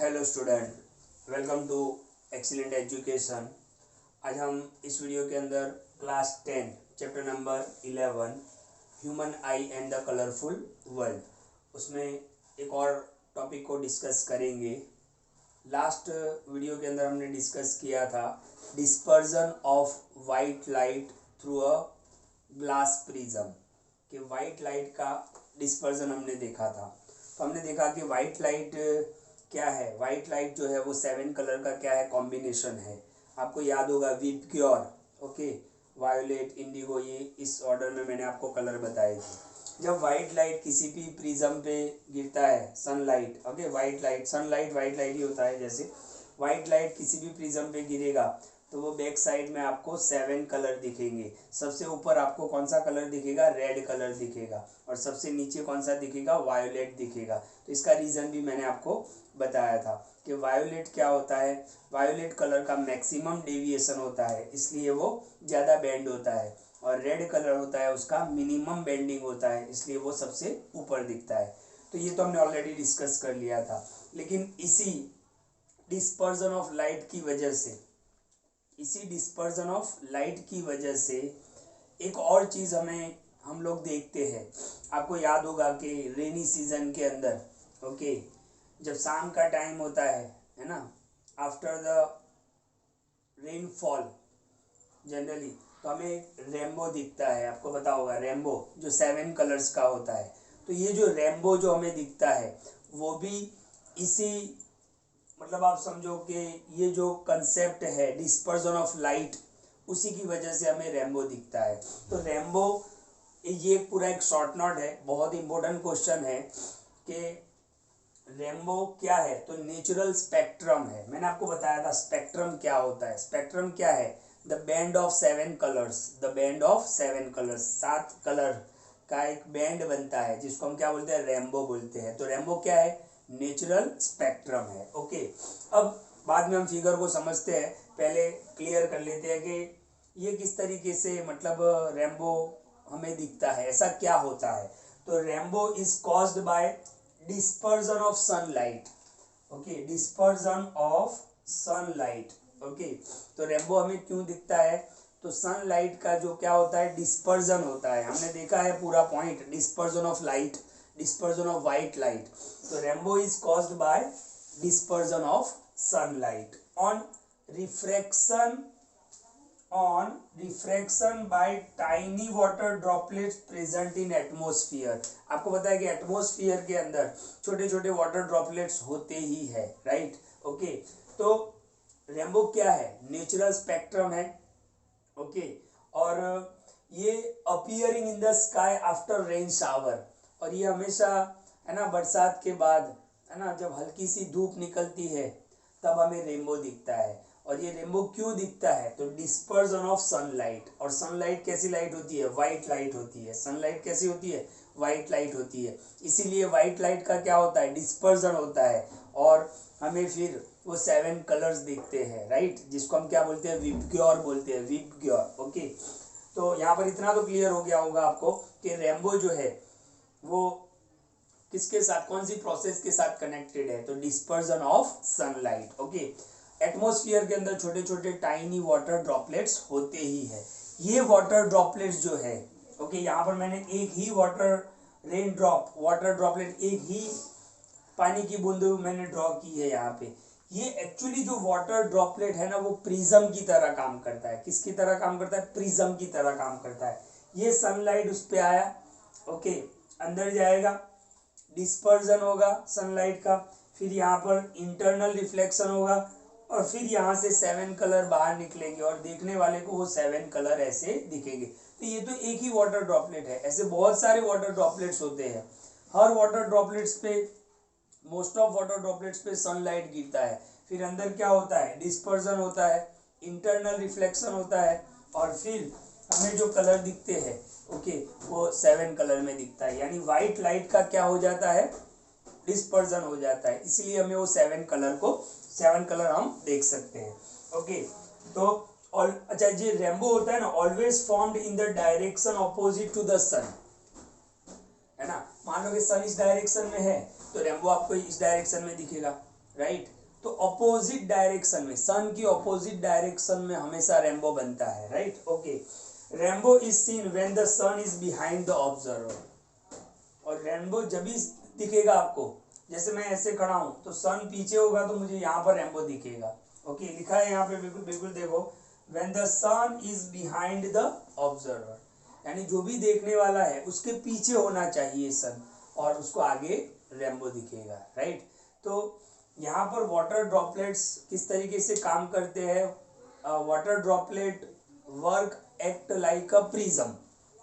Hello student, welcome to excellent education. आज हम इस वीडियो के अंदर class 10 chapter number 11 human eye and the colourful world उसमें एक और टॉपिक को डिस्कस करेंगे। लास्ट वीडियो के अंदर हमने डिस्कस किया था dispersion of white light through a glass prism, कि वाइट लाइट का डिस्पर्जन हमने देखा था। तो हमने देखा कि वाइट लाइट क्या है। वाइट लाइट जो है वो 7 कलर का क्या है, कॉम्बिनेशन है। आपको याद होगा विबग्योर, ओके, वायोलेट, इंडिगो, ये इस ऑर्डर में मैंने आपको कलर बताए थे। जब वाइट लाइट किसी भी प्रिज्म पे गिरता है, sunlight, okay, white light, sunlight white light ही होता है। जैसे वाइट लाइट किसी भी प्रिज्म पे गिरेगा तो वो बैक साइड में आपको 7 कलर दिखेंगे। सबसे ऊपर आपको कौन सा कलर दिखेगा, रेड कलर दिखेगा, और सबसे नीचे कौन सा दिखेगा, वायोलेट दिखेगा। तो इसका रीज़न भी मैंने आपको बताया था कि वायोलेट क्या होता है, वायोलेट कलर का मैक्सिमम डेविएशन होता है, इसलिए वो ज़्यादा बेंड होता है, और रेड कलर होता है उसका मिनिमम बेंडिंग होता है, इसलिए वो सबसे ऊपर दिखता है। तो ये तो हमने ऑलरेडी डिस्कस कर लिया था। लेकिन इसी डिस्पर्जन ऑफ लाइट की वजह से, एक और चीज़ हम लोग देखते हैं। आपको याद होगा कि रेनी सीजन के अंदर, ओके, जब शाम का टाइम होता है ना, आफ्टर द रेनफॉल जनरली, तो हमें रेनबो दिखता है। आपको पता होगा रेनबो जो 7 कलर्स का होता है। तो ये जो रेनबो जो हमें दिखता है वो भी इसी, मतलब आप समझो कि ये जो कंसेप्ट है डिस्पर्जन ऑफ लाइट, उसी की वजह से हमें रेनबो दिखता है। तो रेनबो, ये पूरा एक शॉर्ट नोट है, बहुत इंपॉर्टेंट क्वेश्चन है कि रेनबो क्या है। तो नेचुरल स्पेक्ट्रम है। मैंने आपको बताया था स्पेक्ट्रम क्या होता है। स्पेक्ट्रम क्या है, the band of 7 colours, the band of 7 colours, 7 colour का एक बैंड बनता है जिसको हम क्या बोलते हैं, रेनबो बोलते हैं। तो रेनबो क्या है, नेचुरल स्पेक्ट्रम है। ओके, अब बाद में हम फिगर को समझते हैं, पहले क्लियर कर लेते हैं कि ये किस तरीके से, मतलब रेनबो हमें दिखता है, ऐसा क्या होता है। तो rainbow is caused by dispersion of sunlight, okay, dispersion of sunlight, okay. तो रेनबो हमें क्यों दिखता है, तो सनलाइट का जो क्या होता है, डिस्पर्जन होता है। हमने देखा है पूरा point, dispersion of light, dispersion of white light. तो rainbow is caused by dispersion of sunlight on refraction by tiny water droplets present in atmosphere. आपको पता है कि एटमॉस्फेयर के अंदर छोटे छोटे वाटर ड्रॉपलेट्स होते ही है, राइट, ओके। तो रेनबो क्या है, नेचुरल स्पेक्ट्रम है, ओके, और ये appearing in the sky after rain shower, और ये हमेशा, है ना, बरसात के बाद, है ना, जब हल्की सी धूप निकलती है तब हमें रेनबो दिखता है। और ये रेनबो क्यों दिखता है, तो डिस्पर्जन ऑफ सनलाइट। और सनलाइट कैसी लाइट होती है, वाइट लाइट होती है। सनलाइट कैसी होती है, वाइट लाइट होती है। इसीलिए वाइट लाइट का क्या होता है, डिस्पर्जन होता है, और हमें फिर वो 7 कलर्स दिखते हैं, राइट, जिसको हम क्या बोलते हैं, विबग्योर बोलते हैं, विबग्योर, ओके। तो यहाँ पर इतना तो क्लियर हो गया होगा आपको कि रेनबो जो है वो किसके साथ, कौन सी प्रोसेस के साथ कनेक्टेड है, तो dispersion of sunlight, okay. Atmosphere के अंदर छोटे छोटे टाइनी वाटर ड्रॉपलेट्स होते ही है। ये वाटर ड्रॉपलेट्स जो है, ओके, यहाँ पर मैंने एक ही वाटर ड्रॉपलेट, एक ही पानी की बूंद मैंने ड्रॉ की है यहाँ पे। ये एक्चुअली जो वाटर ड्रॉपलेट है ना, वो प्रिज्म की तरह काम करता है। किसकी तरह काम करता है, प्रिज्म की तरह काम करता है। ये सनलाइट उस पे आया, ओके, अंदर जाएगा, डिस्पर्जन होगा सनलाइट का, फिर यहाँ पर इंटरनल रिफ्लेक्शन होगा, और फिर यहाँ से 7 कलर बाहर निकलेंगे, और देखने वाले को वो 7 कलर ऐसे दिखेंगे। तो ये तो एक ही वाटर ड्रॉपलेट है, ऐसे बहुत सारे वाटर ड्रॉपलेट्स होते हैं। हर वाटर ड्रॉपलेट्स पे, मोस्ट ऑफ वाटर ड्रॉपलेट्स पे सनलाइट गिरता है, फिर अंदर क्या होता है, डिस्पर्जन होता है, इंटरनल रिफ्लेक्शन होता है, और फिर हमें जो कलर दिखते हैं, ओके, वो 7 कलर में दिखता है। यानी व्हाइट लाइट का क्या हो जाता है, डिस्पर्जन हो जाता है, इसलिए हमें वो 7 कलर हम देख सकते हैं, ओके। तो और अच्छा, ये रेनबो होता है ना, always formed in the direction opposite to the sun, है ना। मान लो कि सन इस डायरेक्शन में है तो रेनबो आपको इस डायरेक्शन में दिखेगा, राइट। तो अपोजिट डायरेक्शन में, सन की अपोजिट डायरेक्शन में हमेशा रेनबो बनता है, right. Okay, rainbow is seen when the sun is behind the observer. और रेनबो जब भी दिखेगा आपको, जैसे मैं ऐसे खड़ा हूं तो सन पीछे होगा तो मुझे यहाँ पर रेनबो दिखेगा। ओके, लिखा है यहाँ पे बिल्कुल बिल्कुल देखो, when the sun is behind the observer, यानी जो भी देखने वाला है उसके पीछे होना चाहिए सन, और उसको आगे रेनबो दिखेगा, राइट। तो यहाँ पर वाटर ड्रॉपलेट्स किस तरीके से काम करते हैं, water droplet work act like a prism,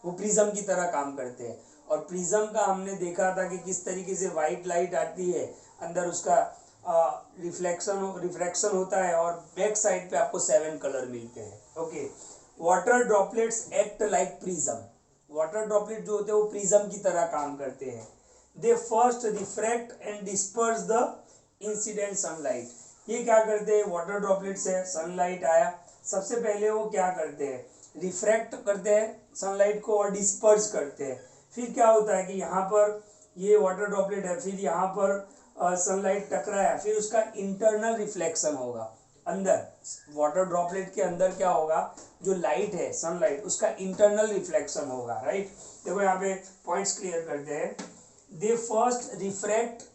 वो प्रिज्म की तरह काम करते हैं। और प्रिज्म का हमने देखा था कि किस तरीके से व्हाइट लाइट आती है, अंदर उसका रिफ्लेक्शन होता है, और बैक साइड पे आपको 7 कलर मिलते हैं। Okay, water droplets act like prism, water droplet जो होते हैं वो प्रिज्म की तरह काम करते हैं। They first refract and disperse the incident sunlight. ये क्या करते हैं, वाटर ड्रॉपलेट से सनलाइट आया, सबसे पहले वो क्या करते हैं, रिफ्रैक्ट करते हैं सनलाइट को और डिस्पर्स करते हैं। फिर क्या होता है कि यहाँ पर ये वाटर ड्रॉपलेट है, फिर यहाँ पर सनलाइट टकराया, फिर उसका इंटरनल रिफ्लेक्शन होगा अंदर, वाटर ड्रॉपलेट के अंदर क्या होगा, जो लाइट है सनलाइट, उसका इंटरनल रिफ्लेक्शन होगा, राइट। देखो यहाँ पे पॉइंट्स क्लियर करते हैं। They first refract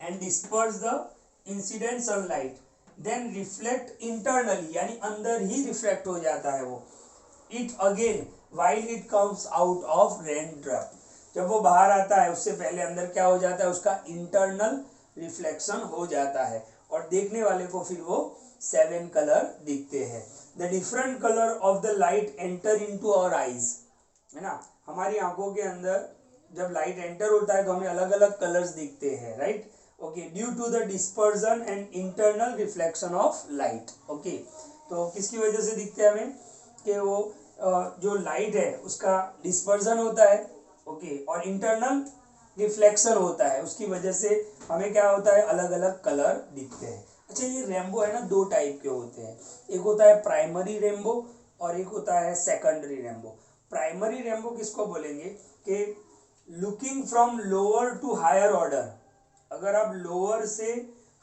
and disperse the incident sunlight, then reflect internally, यानी अंदर ही रिफ्लेक्ट हो जाता है वो, it again while it comes out of raindrop, जब वो बाहर आता है उससे पहले अंदर क्या हो जाता है, उसका इंटरनल रिफ्लेक्शन हो जाता है, और देखने वाले को फिर वो 7 कलर दिखते हैं। The different colour of the light enter into our eyes, है ना, हमारी आंखों के अंदर जब लाइट एंटर होता है तो हमें अलग अलग कलर्स दिखते हैं, right. Okay, due to the dispersion and internal reflection of light. Okay, तो किसकी वजह से दिखते हैं हमें, कि वो जो लाइट है उसका डिस्पर्जन होता है, ओके, और इंटरनल रिफ्लेक्शन होता है, उसकी वजह से हमें क्या होता है, अलग अलग कलर दिखते हैं। अच्छा, ये रेनबो है ना, 2 टाइप के होते हैं, एक होता है प्राइमरी रेनबो और एक होता है सेकेंडरी रेनबो। प्राइमरी रेनबो किसको बोलेंगे, कि looking from lower to higher order, अगर आप लोअर से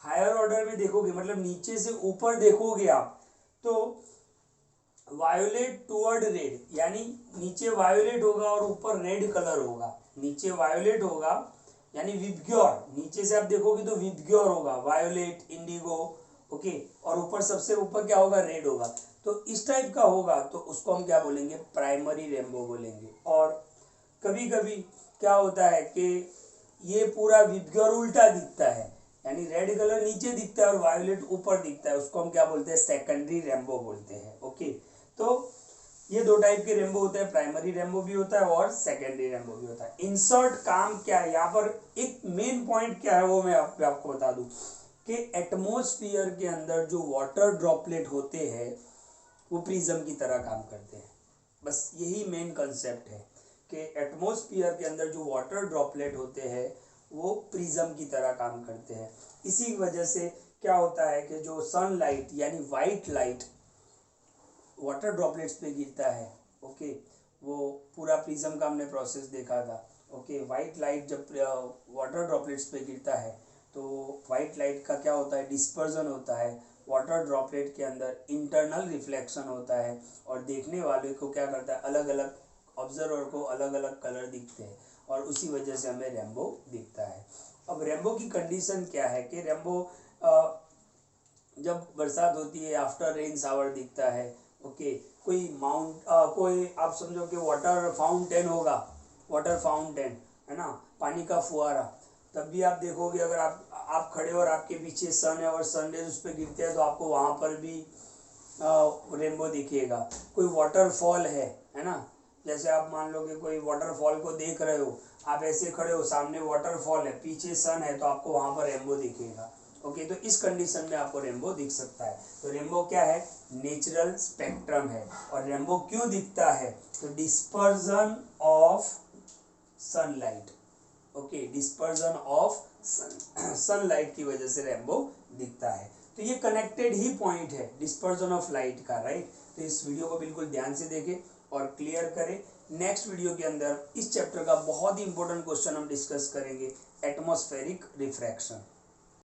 हायर ऑर्डर में देखोगे, मतलब नीचे से ऊपर देखोगे आप, तो वायोलेट टुवर्ड रेड, यानी नीचे वायोलेट होगा और ऊपर रेड कलर होगा, नीचे वायोलेट होगा यानी विबग्योर, नीचे से आप देखोगे तो विबग्योर होगा, वायोलेट, इंडिगो, ओके, और ऊपर सबसे ऊपर क्या होगा, रेड होगा। तो इस टाइप का होगा तो उसको हम क्या बोलेंगे, प्राइमरी रेनबो बोलेंगे। और कभी कभी क्या होता है कि ये पूरा विबग्योर उल्टा दिखता है, यानी रेड कलर नीचे दिखता है और वायोलेट ऊपर दिखता है, उसको हम क्या बोलते हैं, सेकेंडरी रेनबो बोलते हैं। ओके, तो ये 2 टाइप के रेनबो होते हैं, प्राइमरी रेनबो भी होता है और सेकेंडरी रेनबो भी होता है। इंसर्ट काम क्या है, यहाँ पर एक मेन पॉइंट क्या है वो मैं आपको बता दूं, कि एटमॉस्फेयर के अंदर जो वाटर ड्रॉपलेट होते हैं वो प्रिज्म की तरह काम करते हैं। बस यही मेन कंसेप्ट है कि एटमॉस्फेयर के अंदर जो वाटर ड्रॉपलेट होते हैं वो प्रिज्म की तरह काम करते हैं। इसी वजह से क्या होता है कि जो सनलाइट यानी वाइट लाइट वाटर ड्रॉपलेट्स पे गिरता है, ओके, वो पूरा प्रिज्म का हमने प्रोसेस देखा था। ओके, वाइट लाइट जब वाटर ड्रॉपलेट्स पे गिरता है तो वाइट लाइट का क्या होता है, डिस्पर्जन होता है, वाटर ड्रॉपलेट के अंदर इंटरनल रिफ्लेक्शन होता है, और देखने वाले को क्या करता है, अलग अलग ऑब्जर्वर को अलग अलग कलर दिखते हैं, और उसी वजह से हमें रेनबो दिखता है। अब रेनबो की कंडीशन क्या है कि रेनबो जब बरसात होती है, आफ्टर रेन शावर दिखता है, ओके, कोई कोई आप समझो कि वाटर फाउंटेन होगा, वाटर फाउंटेन है ना, पानी का फुहारा, तब भी आप देखोगे, अगर आप खड़े और आपके पीछे सन है और सनरेज उस पर गिरते हैं तो आपको वहाँ पर भी रेनबो दिखेगा। कोई वाटरफॉल है ना, जैसे आप मान लो कि कोई वाटरफॉल को देख रहे हो, आप ऐसे खड़े हो, सामने वाटरफॉल है, पीछे सन है, तो आपको वहाँ पर रेनबो दिखेगा। ओके, तो इस कंडीशन में आपको रेनबो दिख सकता है। तो रेनबो क्या है, नेचुरल स्पेक्ट्रम है। और रेनबो क्यों दिखता है, तो dispersion of sunlight, okay, dispersion of sunlight की वजह से रेनबो दिखता है। तो ये कनेक्टेड ही पॉइंट है डिस्पर्जन ऑफ लाइट का, राइट। तो इस वीडियो को बिल्कुल ध्यान से देखें और क्लियर करें। नेक्स्ट वीडियो के अंदर इस चैप्टर का बहुत ही इंपॉर्टेंट क्वेश्चन हम डिस्कस करेंगे, एटमॉस्फेरिक रिफ्रैक्शन।